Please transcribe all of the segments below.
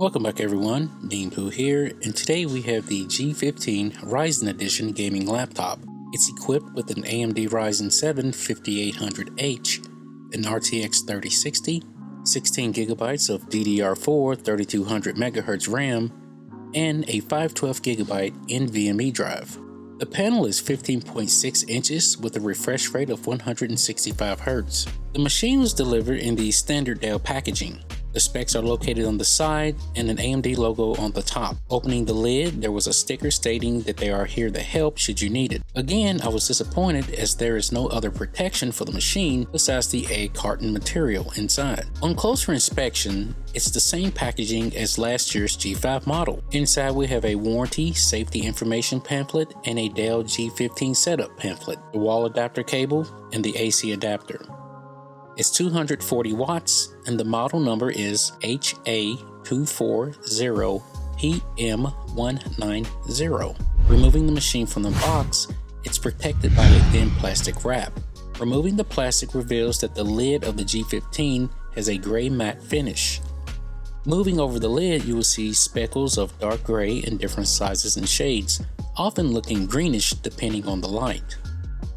Welcome back everyone, Meanpooh here, and today we have the G15 Ryzen Edition gaming laptop. It's equipped with an AMD Ryzen 7 5800H, an RTX 3060, 16GB of DDR4 3200MHz RAM, and a 512GB NVMe drive. The panel is 15.6 inches with a refresh rate of 165Hz. The machine was delivered in the standard Dell packaging. The specs are located on the side and an AMD logo on the top. Opening the lid, there was a sticker stating that they are here to help should you need it. Again, I was disappointed as there is no other protection for the machine besides the egg carton material inside. On closer inspection, it's the same packaging as last year's G5 model. Inside we have a warranty, safety information pamphlet, and a Dell G15 setup pamphlet, the wall adapter cable, and the AC adapter. It's 240 watts and the model number is HA240PM190. Removing the machine from the box, it's protected by a thin plastic wrap. Removing the plastic reveals that the lid of the G15 has a gray matte finish. Moving over the lid, you will see speckles of dark gray in different sizes and shades, often looking greenish depending on the light.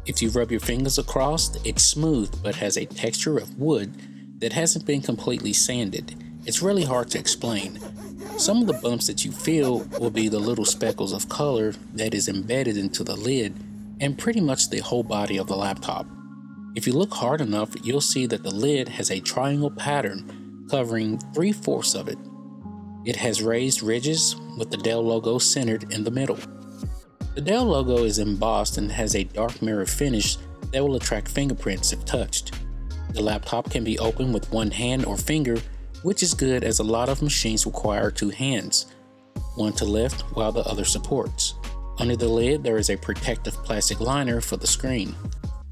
If you rub your fingers across, it's smooth but has a texture of wood that hasn't been completely sanded. It's really hard to explain. Some of the bumps that you feel will be the little speckles of color that is embedded into the lid and pretty much the whole body of the laptop. If you look hard enough, you'll see that the lid has a triangle pattern covering 3/4 of it. It has raised ridges with the Dell logo centered in the middle. The Dell logo is embossed and has a dark mirror finish that will attract fingerprints if touched. The laptop can be opened with one hand or finger, which is good as a lot of machines require two hands, one to lift while the other supports. Under the lid there is a protective plastic liner for the screen.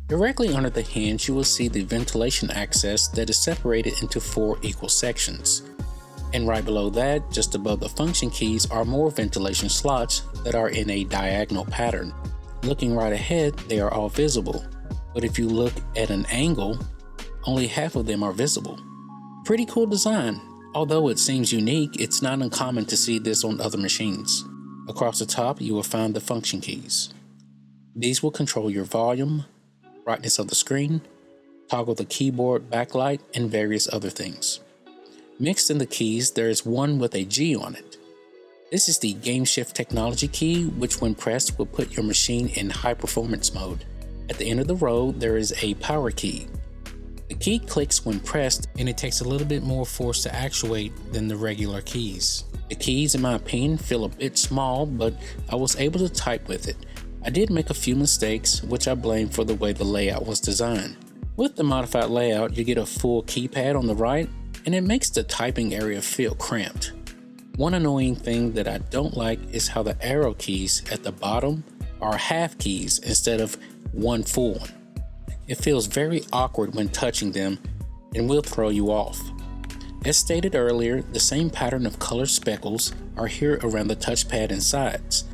Directly under the hinge you will see the ventilation access that is separated into 4 equal sections. And right below that, just above the function keys, are more ventilation slots that are in a diagonal pattern. Looking right ahead, they are all visible, but if you look at an angle, only half of them are visible. Pretty cool design. Although it seems unique, it's not uncommon to see this on other machines. Across the top, you will find the function keys. These will control your volume, brightness of the screen, toggle the keyboard backlight, and various other things. Mixed in the keys, there is one with a G on it. This is the Game Shift technology key, which when pressed will put your machine in high performance mode. At the end of the row, there is a power key. The key clicks when pressed and it takes a little bit more force to actuate than the regular keys. The keys in my opinion feel a bit small, but I was able to type with it. I did make a few mistakes, which I blame for the way the layout was designed. With the modified layout, you get a full keypad on the right, and it makes the typing area feel cramped. One annoying thing that I don't like is how the arrow keys at the bottom are half keys instead of one full one. It feels very awkward when touching them and will throw you off. As stated earlier, the same pattern of color speckles are here around the touchpad and sides.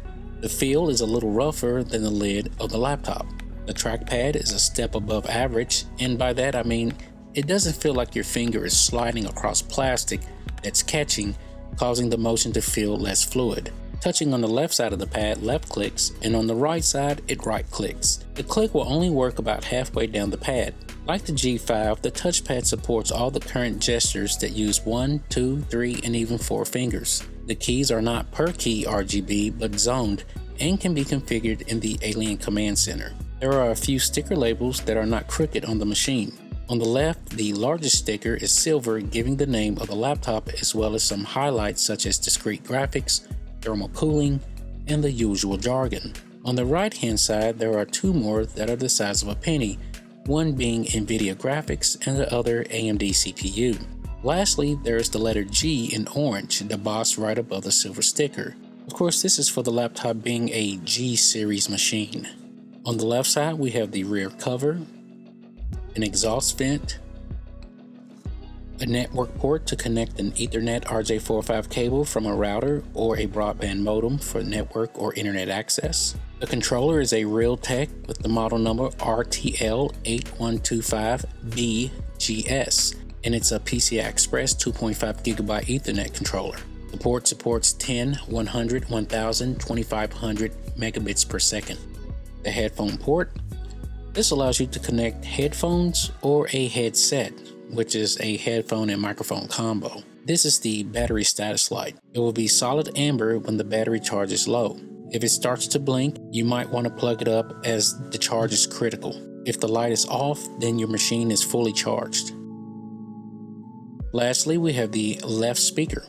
The feel is a little rougher than the lid of the laptop. The trackpad is a step above average, and by that I mean it doesn't feel like your finger is sliding across plastic that's catching, causing the motion to feel less fluid. Touching on the left side of the pad left clicks, and on the right side it right clicks. The click will only work about halfway down the pad. Like the G5, the touchpad supports all the current gestures that use 1, 2, 3, and even 4 fingers. The keys are not per key RGB but zoned and can be configured in the Alien Command Center. There are a few sticker labels that are not crooked on the machine. On the left, the largest sticker is silver, giving the name of the laptop as well as some highlights such as discrete graphics, thermal cooling, and the usual jargon. On the right hand side, there are 2 more that are the size of a penny, one being NVIDIA graphics and the other AMD CPU. Lastly, there is the letter G in orange, embossed right above the silver sticker. Of course, this is for the laptop being a G series machine. On the left side, we have the rear cover, an exhaust vent, a network port to connect an Ethernet RJ45 cable from a router or a broadband modem for network or internet access. The controller is a Realtek with the model number RTL8125BGS, and it's a PCI Express 2.5GB Ethernet controller. The port supports 10, 100, 1000, 2500 megabits per second. The headphone port. This allows you to connect headphones or a headset, which is a headphone and microphone combo. This is the battery status light. It will be solid amber when the battery charge is low. If it starts to blink, you might want to plug it up as the charge is critical. If the light is off, then your machine is fully charged. Lastly, we have the left speaker.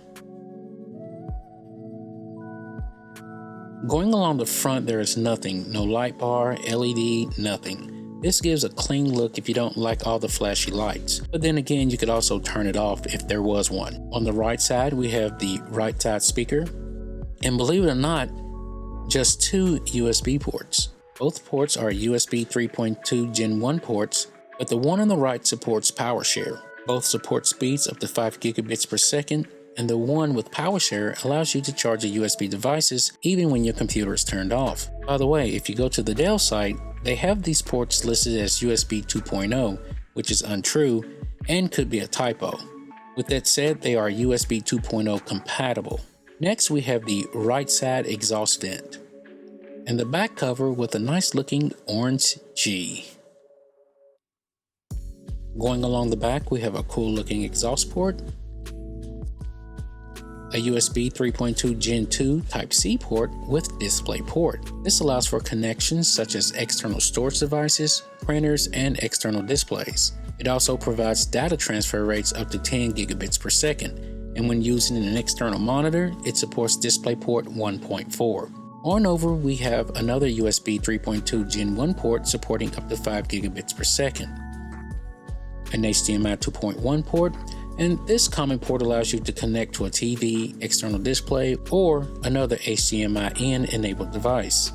Going along the front, there is nothing, no light bar, LED, nothing. This gives a clean look if you don't like all the flashy lights, but then again, you could also turn it off if there was one. On the right side, we have the right side speaker, and believe it or not, just 2 USB ports. Both ports are USB 3.2 Gen 1 ports, but the one on the right supports PowerShare. Both support speeds up to 5 gigabits per second, and the one with PowerShare allows you to charge your USB devices even when your computer is turned off. By the way, if you go to the Dell site, they have these ports listed as USB 2.0, which is untrue and could be a typo. With that said, they are USB 2.0 compatible. Next, we have the right side exhaust vent and the back cover with a nice looking orange G. Going along the back, we have a cool looking exhaust port, a USB 3.2 Gen 2 Type-C port with display port. This allows for connections such as external storage devices, printers, and external displays. It also provides data transfer rates up to 10 gigabits per second, and when using an external monitor, it supports DisplayPort 1.4. On over, we have another USB 3.2 Gen 1 port supporting up to 5 gigabits per second, an HDMI 2.1 port, and this common port allows you to connect to a TV, external display, or another HDMI-in enabled device.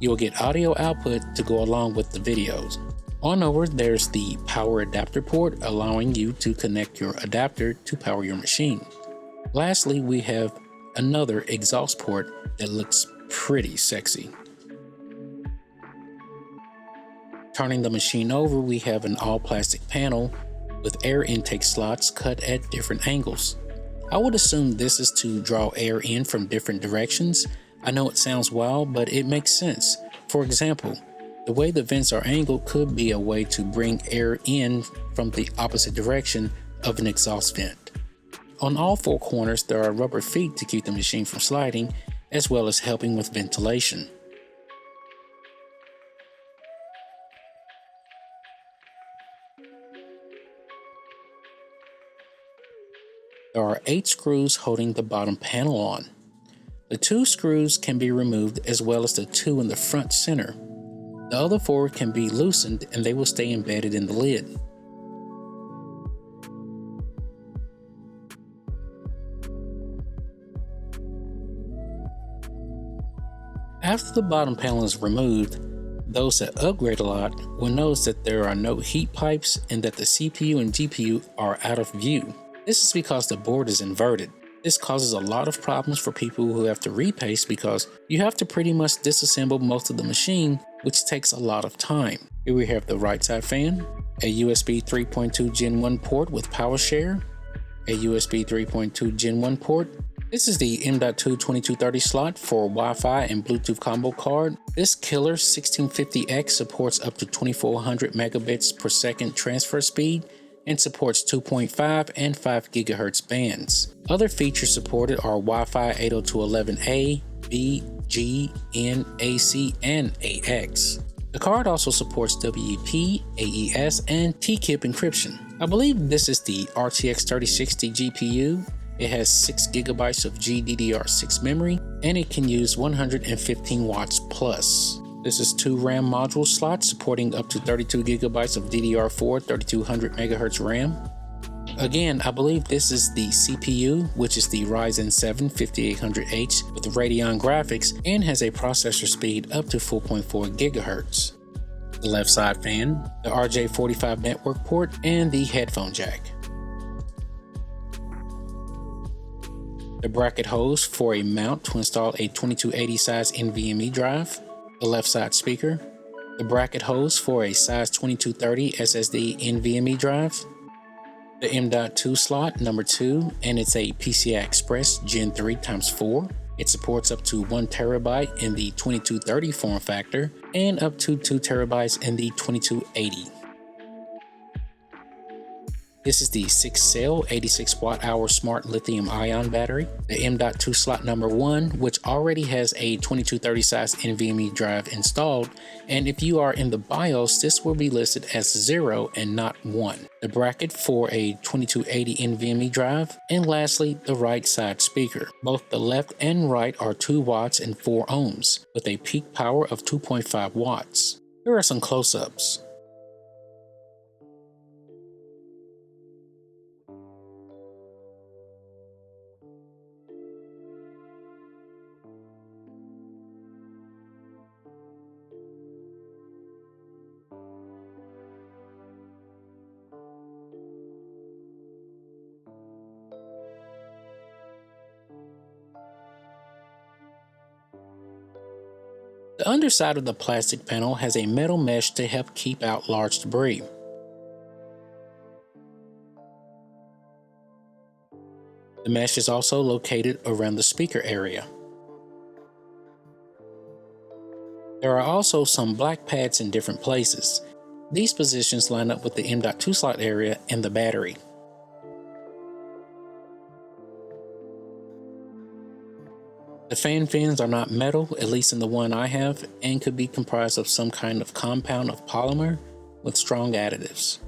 You will get audio output to go along with the videos. On over, there's the power adapter port, allowing you to connect your adapter to power your machine. Lastly, we have another exhaust port that looks pretty sexy. Turning the machine over, we have an all plastic panel with air intake slots cut at different angles. I would assume this is to draw air in from different directions. I know it sounds wild, but it makes sense. For example, the way the vents are angled could be a way to bring air in from the opposite direction of an exhaust vent. On all 4 corners, there are rubber feet to keep the machine from sliding, as well as helping with ventilation. There are 8 screws holding the bottom panel on. The 2 screws can be removed as well as the 2 in the front center. The other 4 can be loosened and they will stay embedded in the lid. After the bottom panel is removed, those that upgrade a lot will notice that there are no heat pipes and that the CPU and GPU are out of view. This is because the board is inverted. This causes a lot of problems for people who have to repaste because you have to pretty much disassemble most of the machine, which takes a lot of time. Here we have the right side fan, a USB 3.2 Gen 1 port with PowerShare, a USB 3.2 Gen 1 port. This is the M.2 2230 slot for Wi-Fi and Bluetooth combo card. This killer 1650X supports up to 2400 megabits per second transfer speed and supports 2.5 and 5 GHz bands. Other features supported are Wi-Fi 802.11a, B, G, N, AC, and AX. The card also supports WEP, AES, and TKIP encryption. I believe this is the RTX 3060 GPU. It has 6 GB of GDDR6 memory, and it can use 115 watts plus. This is 2 RAM module slots supporting up to 32 GB of DDR4 3200 MHz RAM. Again, I believe this is the CPU, which is the Ryzen 7 5800H with Radeon graphics and has a processor speed up to 4.4 GHz. The left side fan, the RJ45 network port, and the headphone jack. The bracket hose for a mount to install a 2280 size NVMe drive. The left side speaker, the bracket hose for a size 2230 SSD NVMe drive, The M.2 slot number 2, and it's a PCI Express Gen 3 x 4. It supports up to 1 TB in the 2230 form factor and up to 2 TB in the 2280. This is the 6-cell 86 watt-hour smart lithium-ion battery. The M.2 slot number 1, which already has a 2230 size NVMe drive installed, and if you are in the BIOS, this will be listed as 0 and not 1. The bracket for a 2280 NVMe drive, and lastly, the right side speaker. Both the left and right are 2 watts and 4 ohms, with a peak power of 2.5 watts. Here are some close-ups. The underside of the plastic panel has a metal mesh to help keep out large debris. The mesh is also located around the speaker area. There are also some black pads in different places. These positions line up with the M.2 slot area and the battery. The fan fins are not metal, at least in the one I have, and could be comprised of some kind of compound of polymer with strong additives.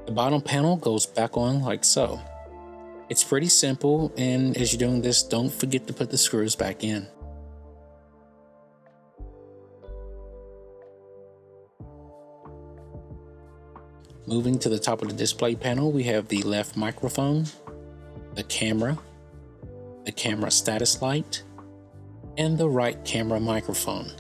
The bottom panel goes back on like so. It's pretty simple, and as you're doing this, don't forget to put the screws back in. Moving to the top of the display panel, we have the left microphone, the camera status light, and the right camera microphone.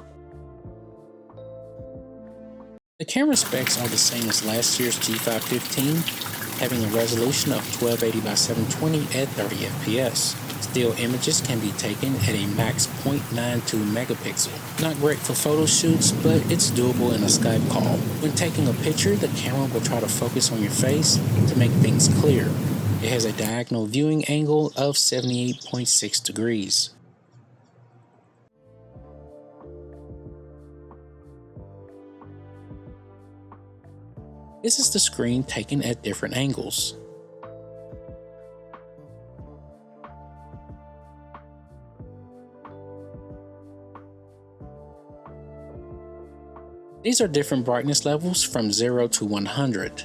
The camera specs are the same as last year's G15, having a resolution of 1280 by 720 at 30 FPS. Still images can be taken at a max 0.92 megapixel. Not great for photo shoots, but it's doable in a Skype call. When taking a picture, the camera will try to focus on your face to make things clear. It has a diagonal viewing angle of 78.6 degrees. This is the screen taken at different angles. These are different brightness levels from 0 to 100.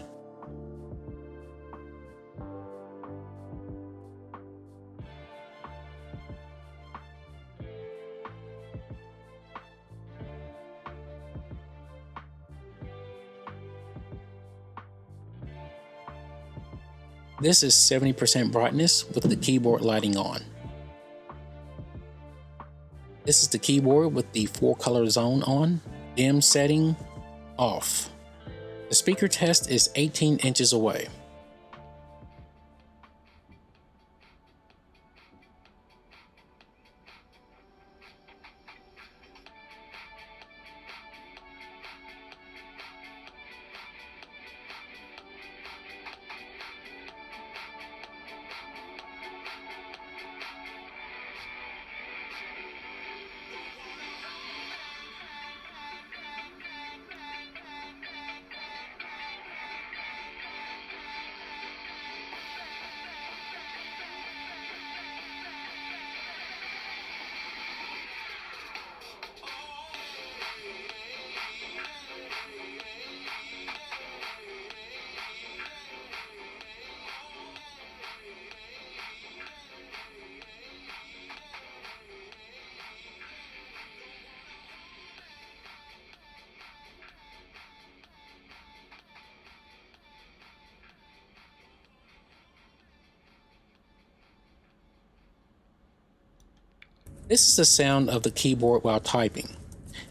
This is 70% brightness with the keyboard lighting on. This is the keyboard with the 4-color zone on. Dim setting off. The speaker test is 18 inches away. This is the sound of the keyboard while typing.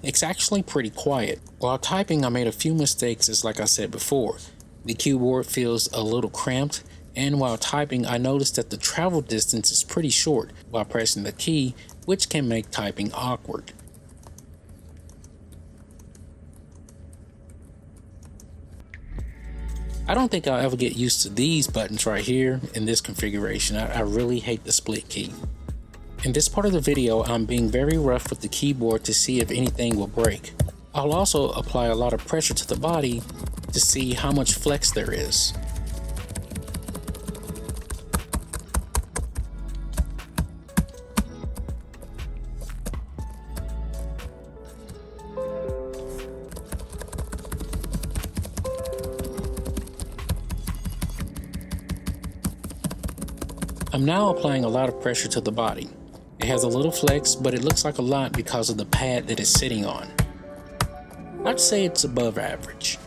It's actually pretty quiet. While typing, I made a few mistakes, as like I said before. The keyboard feels a little cramped, and while typing, I noticed that the travel distance is pretty short while pressing the key, which can make typing awkward. I don't think I'll ever get used to these buttons right here in this configuration. I really hate the split key. In this part of the video, I'm being very rough with the keyboard to see if anything will break. I'll also apply a lot of pressure to the body to see how much flex there is. I'm now applying a lot of pressure to the body. It has a little flex, but it looks like a lot because of the pad that it's sitting on. I'd say it's above average.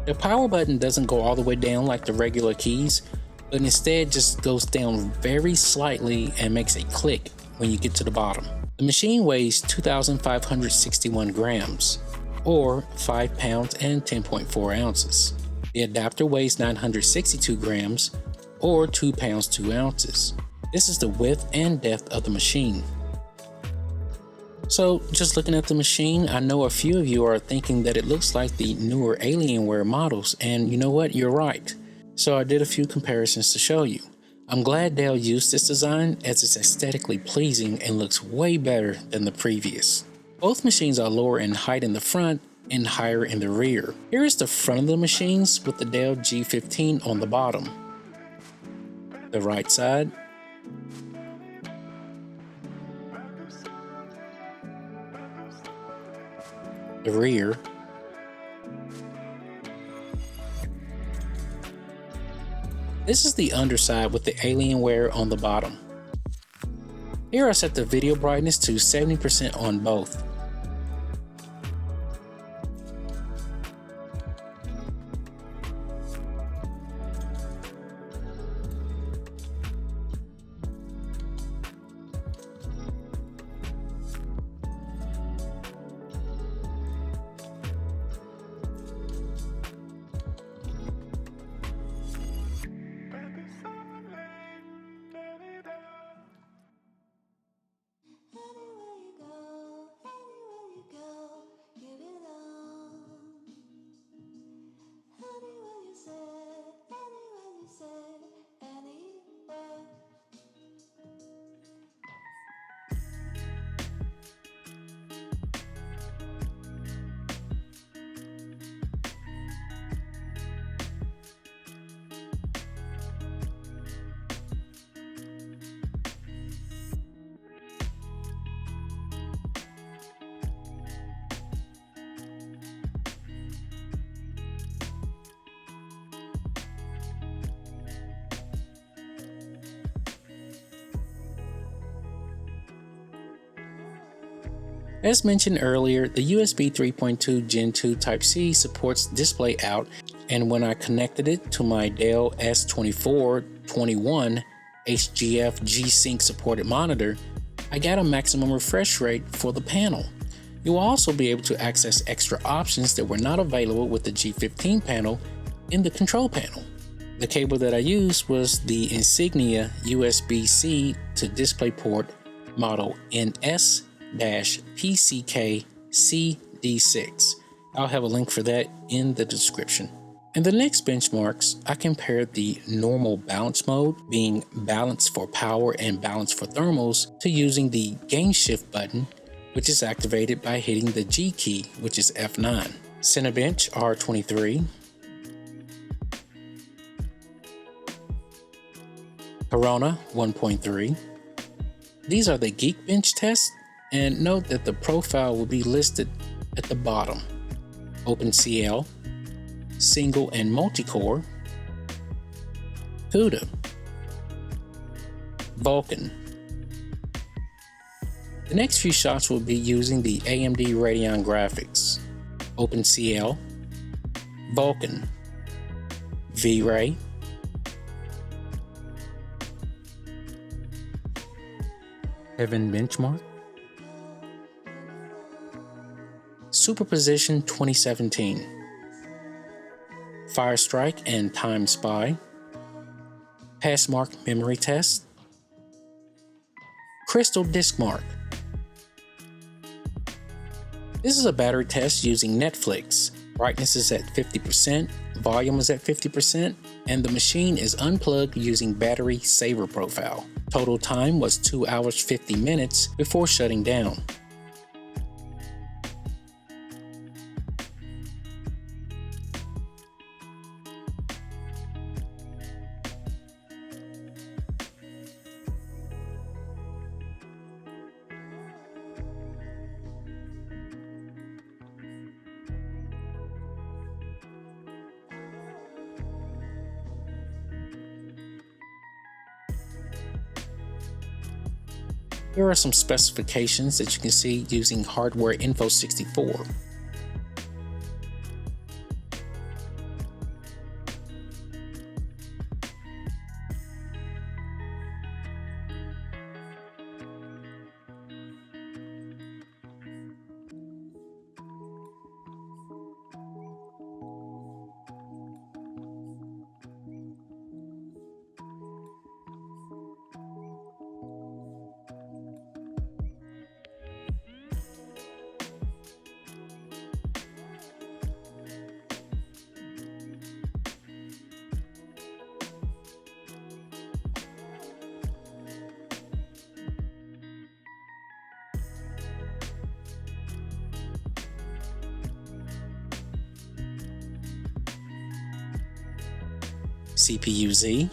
The power button doesn't go all the way down like the regular keys, but instead just goes down very slightly and makes a click when you get to the bottom. The machine weighs 2,561 grams, or 5 pounds and 10.4 ounces. The adapter weighs 962 grams, or 2 pounds 2 ounces. This is the width and depth of the machine. So just looking at the machine, I know a few of you are thinking that it looks like the newer Alienware models, and you know what, you're right. So I did a few comparisons to show you. I'm glad Dell used this design as it's aesthetically pleasing and looks way better than the previous. Both machines are lower in height in the front and higher in the rear. Here is the front of the machines with the Dell G15 on the bottom. The right side. The rear. This is the underside with the Alienware on the bottom. Here I set the video brightness to 70% on both. As mentioned earlier, the USB 3.2 Gen 2 Type-C supports display out, and when I connected it to my Dell S2421 HGF G-Sync supported monitor, I got a maximum refresh rate for the panel. You will also be able to access extra options that were not available with the G15 panel in the control panel. The cable that I used was the Insignia USB-C to DisplayPort model NS-PCK-CD6. I'll have a link for that in the description. In the next benchmarks, I compared the normal balance mode, being balance for power and balance for thermals, to using the gain shift button, which is activated by hitting the G key, which is F9. Cinebench R23, Corona 1.3. These are the Geekbench tests, and note that the profile will be listed at the bottom. OpenCL, single and multi-core, CUDA, Vulkan. The next few shots will be using the AMD Radeon graphics, OpenCL, Vulkan, V-Ray, Heaven Benchmark, Superposition 2017, Firestrike and Time Spy, Passmark Memory Test, Crystal Diskmark, This is a battery test using Netflix. Brightness is at 50%, volume is at 50%, and the machine is unplugged using battery saver profile. Total time was 2 hours 50 minutes before shutting down. Here are some specifications that you can see using Hardware Info 64. CPU-Z,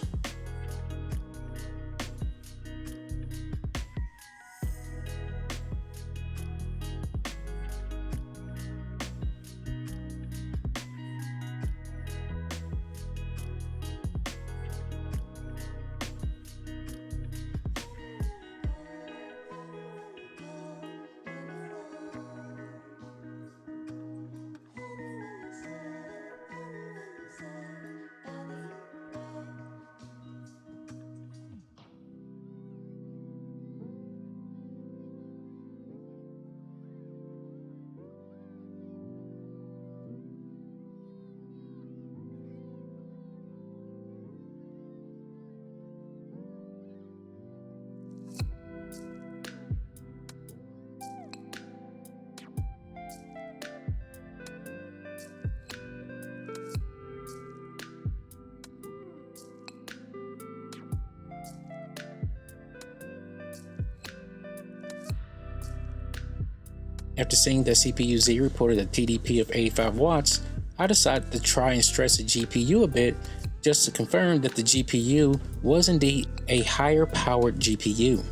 After seeing that CPU-Z reported a TDP of 85 watts, I decided to try and stress the GPU a bit just to confirm that the GPU was indeed a higher powered GPU.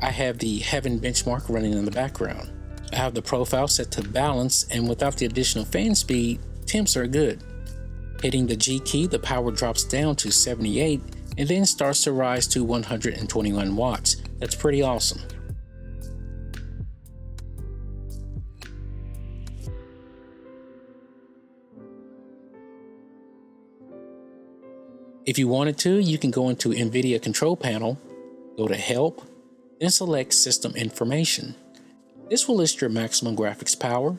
I have the Heaven benchmark running in the background. I have the profile set to balance, and without the additional fan speed, temps are good. Hitting the G key, the power drops down to 78 and then starts to rise to 121 watts. That's pretty awesome. If you wanted to, you can go into NVIDIA Control Panel, go to Help, then select System Information. This will list your maximum graphics power,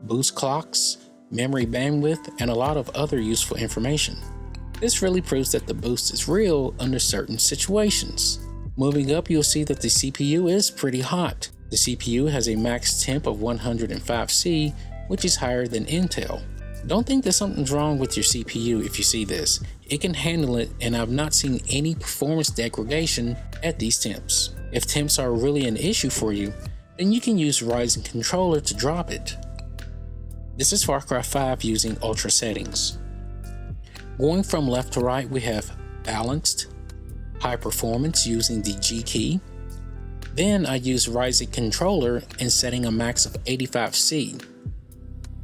boost clocks, memory bandwidth, and a lot of other useful information. This really proves that the boost is real under certain situations. Moving up, you'll see that the CPU is pretty hot. The CPU has a max temp of 105C, which is higher than Intel. Don't think that something's wrong with your CPU if you see this. It can handle it, and I've not seen any performance degradation at these temps. If temps are really an issue for you, then you can use Ryzen controller to drop it. This is Far Cry 5 using Ultra settings. Going from left to right, we have balanced, high performance using the G key. Then I use Ryzen controller and setting a max of 85C.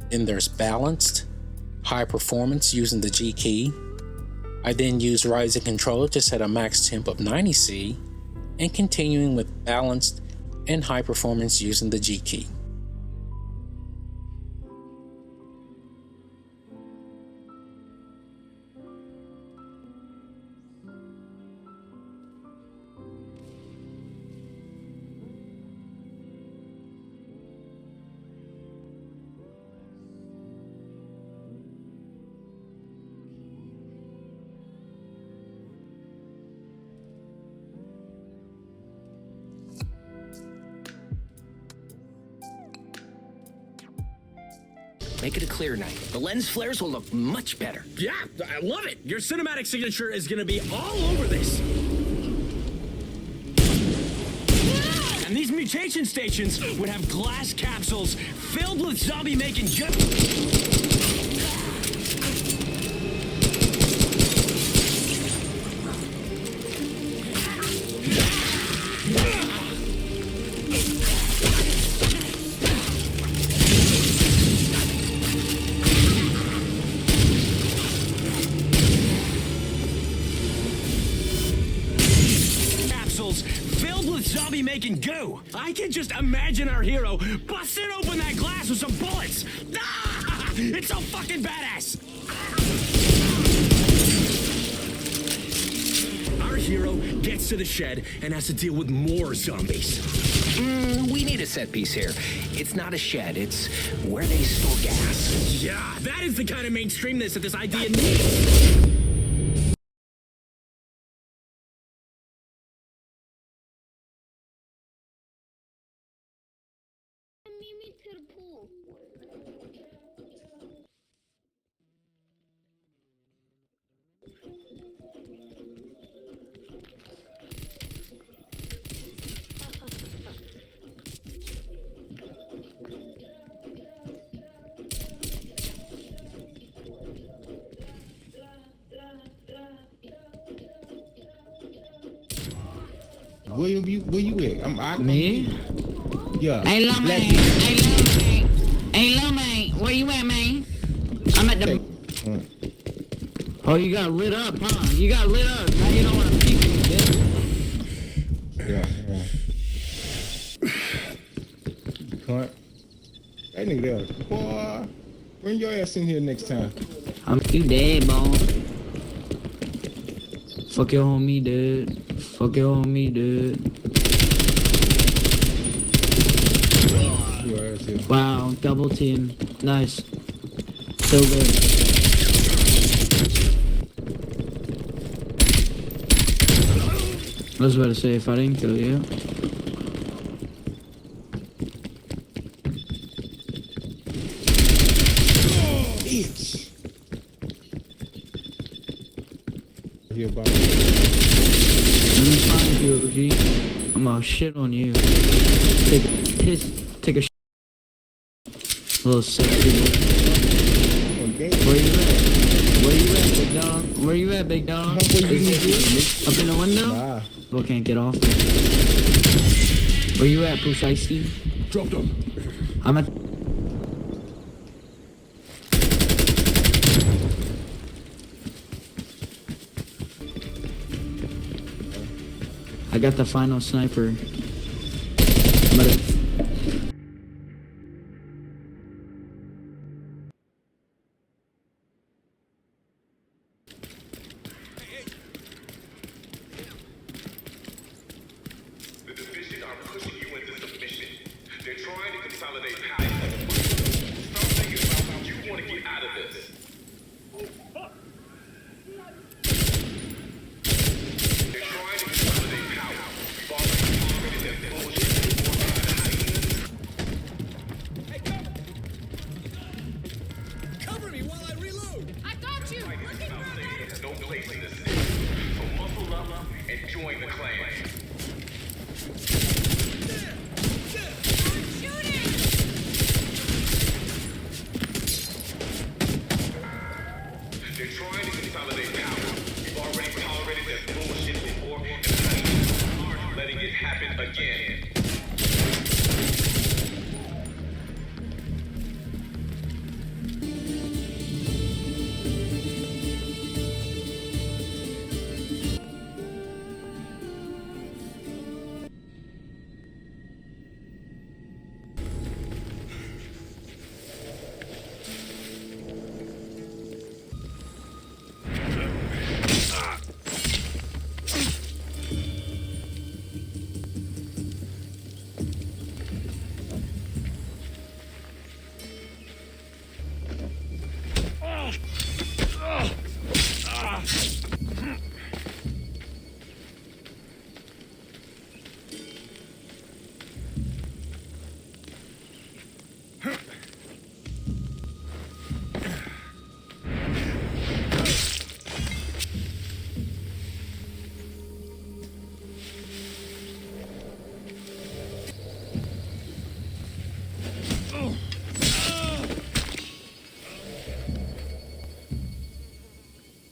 Then there's balanced, high performance using the G key. I then use Ryzen controller to set a max temp of 90C, and continuing with balanced and high performance using the G key. Make it a clear night. The lens flares will look much better. Yeah, I love it. Your cinematic signature is gonna be all over this. And these mutation stations would have glass capsules filled with zombie-making making goo. I can just imagine our hero busting open that glass with some bullets. Ah! It's so fucking badass. Our hero gets to the shed and has to deal with more zombies. We need a set piece here. It's not a shed, it's where they store gas. Yeah, that is the kind of mainstreamness that this idea needs. Where you at? Me? Yeah. Hey, Lil Man. Hey, Lil Man. Where you at, man? I'm at the... Oh, you got lit up, huh? You got lit up. Now you don't want to peek me, bitch. Yeah. Cunt. That nigga there. Boy, bring your ass in here next time. You dead, boy. Fuck your homie, dude. Fuck your homie, dude. Your ass here. Wow, double team. Nice. So good. I was about to say, if I didn't kill you. Bitch. Here, Bob. Let me find you, OG. I'm gonna shit on you. Take a shit. Little sexy boy. Okay. Where you at? Where you at, big dog? Where you at, big dog? Up in the window? Nah. Well, can't get off. Where you at, Push Icy? Dropped him. I'm at... I got the final sniper. I'm at The division are pushing you into submission. They're trying to consolidate power. Start thinking about how you want to get out of this. They're trying to consolidate power. We've already tolerated their bullshit. Hey, Cover me while I reload. I got you. Looking for a has no place in this city. So muscle up and join the clan. They're trying to consolidate power. We've already tolerated their bullshit before, and aren't letting it happen again.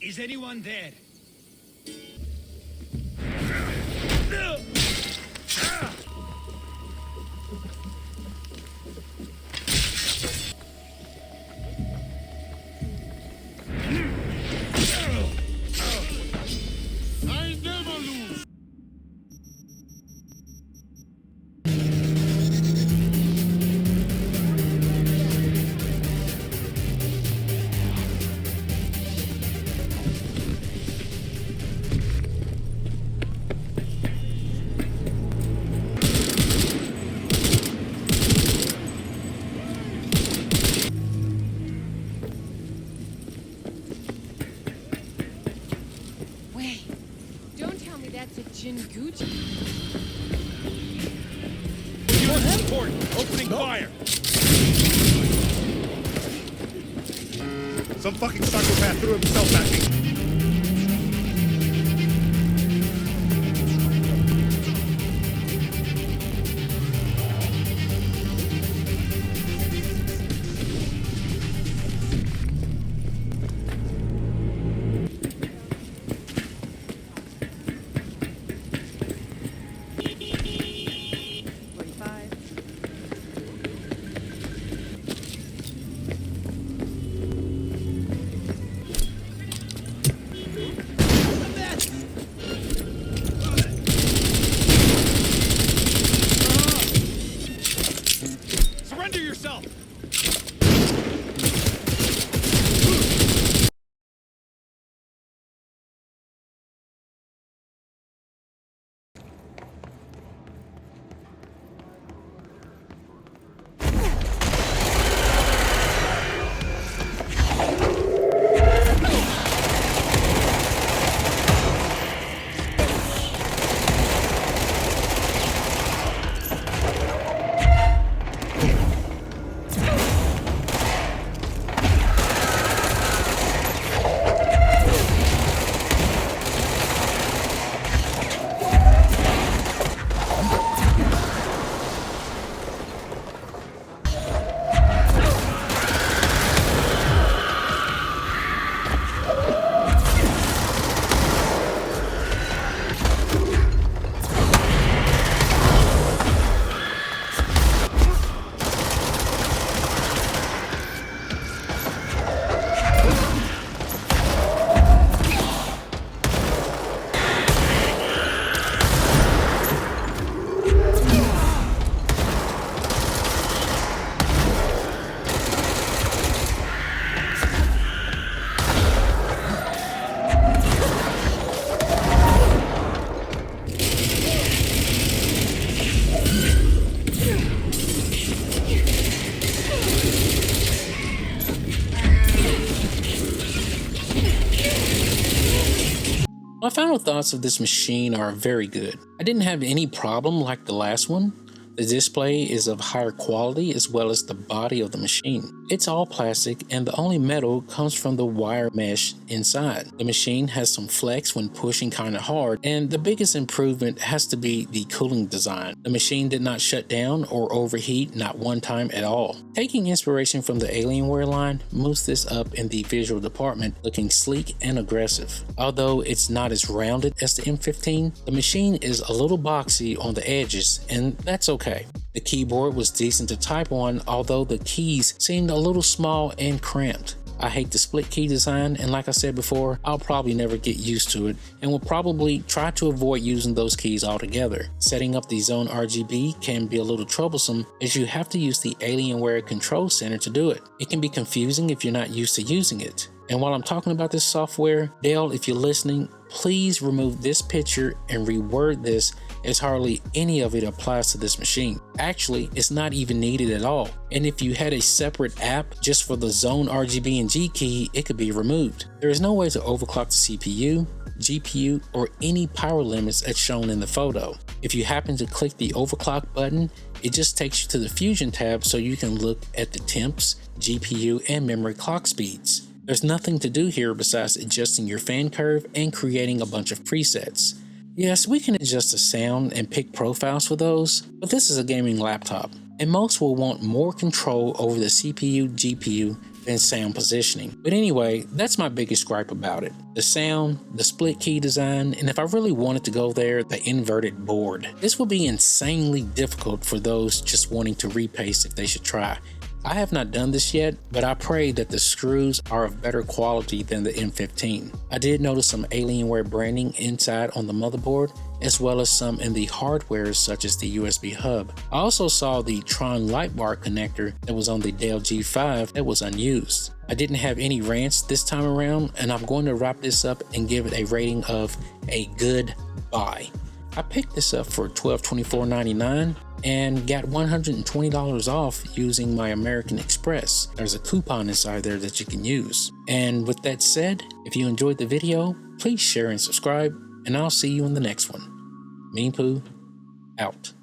Is anyone there? I never lose. Wait, don't tell me that's a Jinguchi. Support! Opening fire! Some fucking psychopath threw himself at me. Surrender yourself! My final thoughts of this machine are very good. I didn't have any problem like the last one. The display is of higher quality as well as the body of the machine. It's all plastic and the only metal comes from the wire mesh inside. The machine has some flex when pushing kinda hard, and the biggest improvement has to be the cooling design. The machine did not shut down or overheat not one time at all. Taking inspiration from the Alienware line moves this up in the visual department, looking sleek and aggressive. Although it's not as rounded as the M15, the machine is a little boxy on the edges, and that's okay. The keyboard was decent to type on, although the keys seemed a little small and cramped. I hate the split key design, and like I said before, I'll probably never get used to it and will probably try to avoid using those keys altogether. Setting up the zone RGB can be a little troublesome as you have to use the Alienware Control Center to do it. It can be confusing if you're not used to using it. And while I'm talking about this software, Dell, if you're listening, please remove this picture and reword this, as hardly any of it applies to this machine. Actually, it's not even needed at all. And if you had a separate app just for the zone RGB and G key, it could be removed. There is no way to overclock the CPU, GPU, or any power limits as shown in the photo. If you happen to click the overclock button, it just takes you to the Fusion tab so you can look at the temps, GPU, and memory clock speeds. There's nothing to do here besides adjusting your fan curve and creating a bunch of presets. Yes, we can adjust the sound and pick profiles for those, but this is a gaming laptop. and most will want more control over the CPU, GPU than sound positioning. But anyway, that's my biggest gripe about it. The sound, the split key design, and if I really wanted to go there, the inverted board. This will be insanely difficult for those just wanting to repaste if they should try. I have not done this yet, but I pray that the screws are of better quality than the M15. I did notice some Alienware branding inside on the motherboard, as well as some in the hardware such as the USB hub. I also saw the Tron light bar connector that was on the Dell G5 that was unused. I didn't have any rants this time around, and I'm going to wrap this up and give it a rating of a good buy. I picked this up for $1224.99 and got $120 off using my American Express. There's a coupon inside there that you can use. And with that said, if you enjoyed the video, please share and subscribe, and I'll see you in the next one. Meanpooh, out.